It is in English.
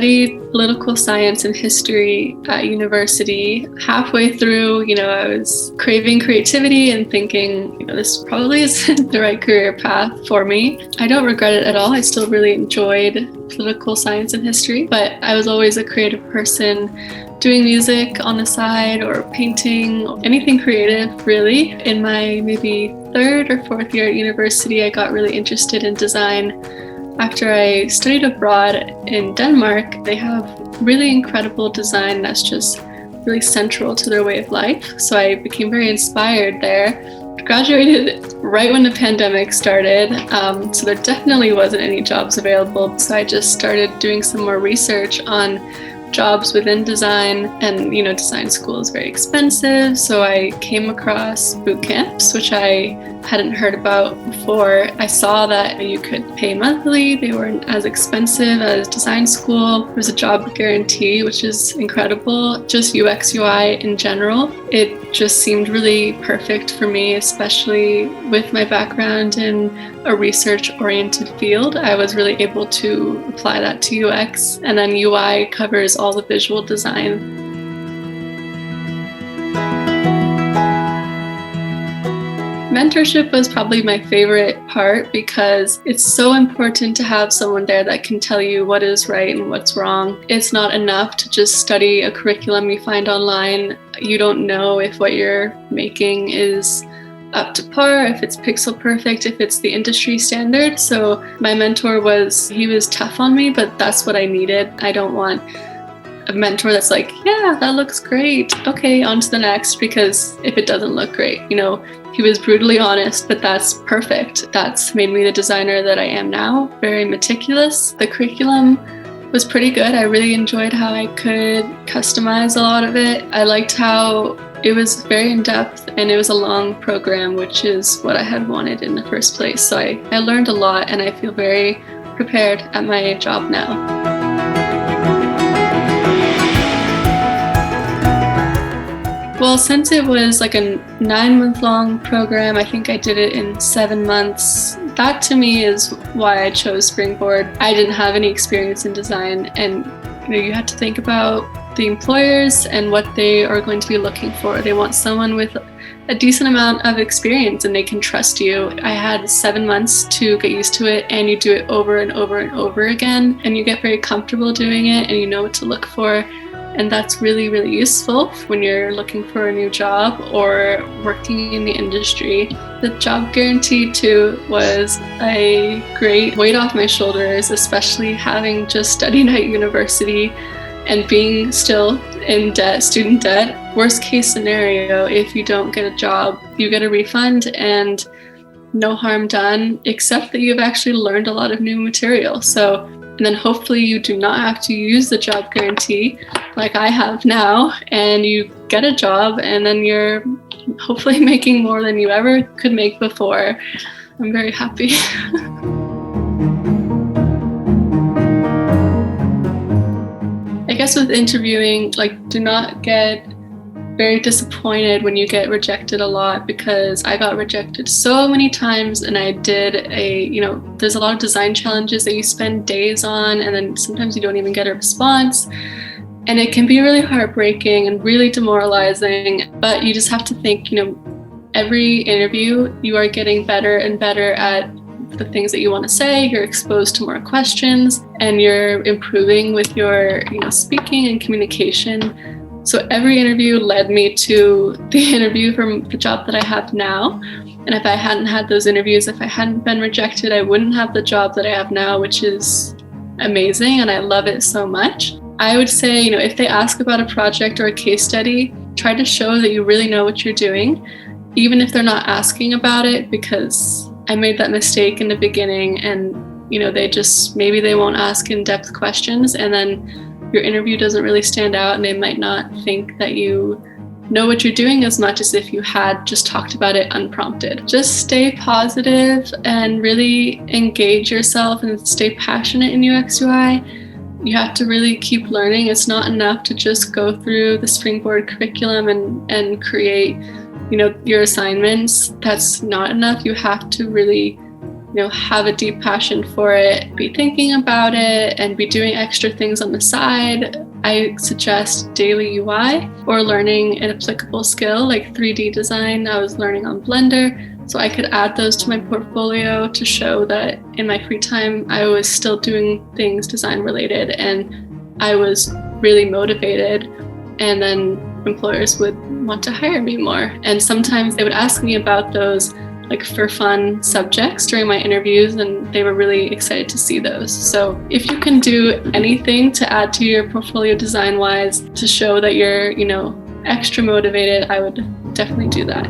studied political science and history at university. Halfway through, I was craving creativity and thinking, this probably isn't the right career path for me. I don't regret it at all. I still really enjoyed political science and history, but I was always a creative person, doing music on the side or painting, anything creative really. In my maybe third or fourth year at university, I got really interested in design. After I studied abroad in Denmark, they have really incredible design that's just really central to their way of life. So I became very inspired there. Graduated right when the pandemic started, so there definitely wasn't any jobs available. So I just started doing some more research on jobs within design, and design school is very expensive, so I came across boot camps, which I hadn't heard about before. I saw that you could pay monthly, they weren't as expensive as design school. There was a job guarantee, which is incredible. Just UX UI in general, it just seemed really perfect for me, especially with my background in a research-oriented field. I was really able to apply that to UX, and then UI covers all the visual design. Mentorship was probably my favorite part because it's so important to have someone there that can tell you what is right and what's wrong. It's not enough to just study a curriculum you find online. You don't know if what you're making is up to par, if it's pixel perfect, if it's the industry standard. So my mentor he was tough on me, but that's what I needed. I don't want a mentor that's like, yeah, that looks great. Okay, on to the next, because if it doesn't look great, he was brutally honest, but that's perfect. That's made me the designer that I am now, very meticulous. The curriculum was pretty good. I really enjoyed how I could customize a lot of it. I liked how it was very in-depth and it was a long program, which is what I had wanted in the first place. So I learned a lot and I feel very prepared at my job now. Well, since it was like a 9-month-long program, I think I did it in 7 months. That to me is why I chose Springboard. I didn't have any experience in design, and you had to think about the employers and what they are going to be looking for. They want someone with a decent amount of experience and they can trust you. I had 7 months to get used to it, and you do it over and over and over again, and you get very comfortable doing it and you know what to look for. And that's really, really useful when you're looking for a new job or working in the industry. The job guarantee too was a great weight off my shoulders, especially having just studied at university and being still in debt, student debt. Worst case scenario, if you don't get a job, you get a refund and no harm done, except that you've actually learned a lot of new material. And then hopefully you do not have to use the job guarantee like I have now, and you get a job and then you're hopefully making more than you ever could make before. I'm very happy. I guess with interviewing, do not get very disappointed when you get rejected a lot, because I got rejected so many times, and I did there's a lot of design challenges that you spend days on, and then sometimes you don't even get a response. And it can be really heartbreaking and really demoralizing, but you just have to think, every interview you are getting better and better at the things that you want to say. You're exposed to more questions and you're improving with your speaking and communication. So every interview led me to the interview from the job that I have now. And if I hadn't had those interviews, if I hadn't been rejected, I wouldn't have the job that I have now, which is amazing. And I love it so much. I would say, if they ask about a project or a case study, try to show that you really know what you're doing, even if they're not asking about it, because I made that mistake in the beginning and, maybe they won't ask in-depth questions, and then your interview doesn't really stand out and they might not think that you know what you're doing as much as if you had just talked about it unprompted. Just stay positive and really engage yourself and stay passionate in UX UI. You have to really keep learning. It's not enough to just go through the Springboard curriculum and create, your assignments. That's not enough. You have to really have a deep passion for it, be thinking about it, and be doing extra things on the side, I suggest daily UI or learning an applicable skill like 3D design. I was learning on Blender, so I could add those to my portfolio to show that in my free time, I was still doing things design related and I was really motivated. And then employers would want to hire me more. And sometimes they would ask me about those like for fun subjects during my interviews, and they were really excited to see those. So if you can do anything to add to your portfolio design wise to show that you're, extra motivated, I would definitely do that.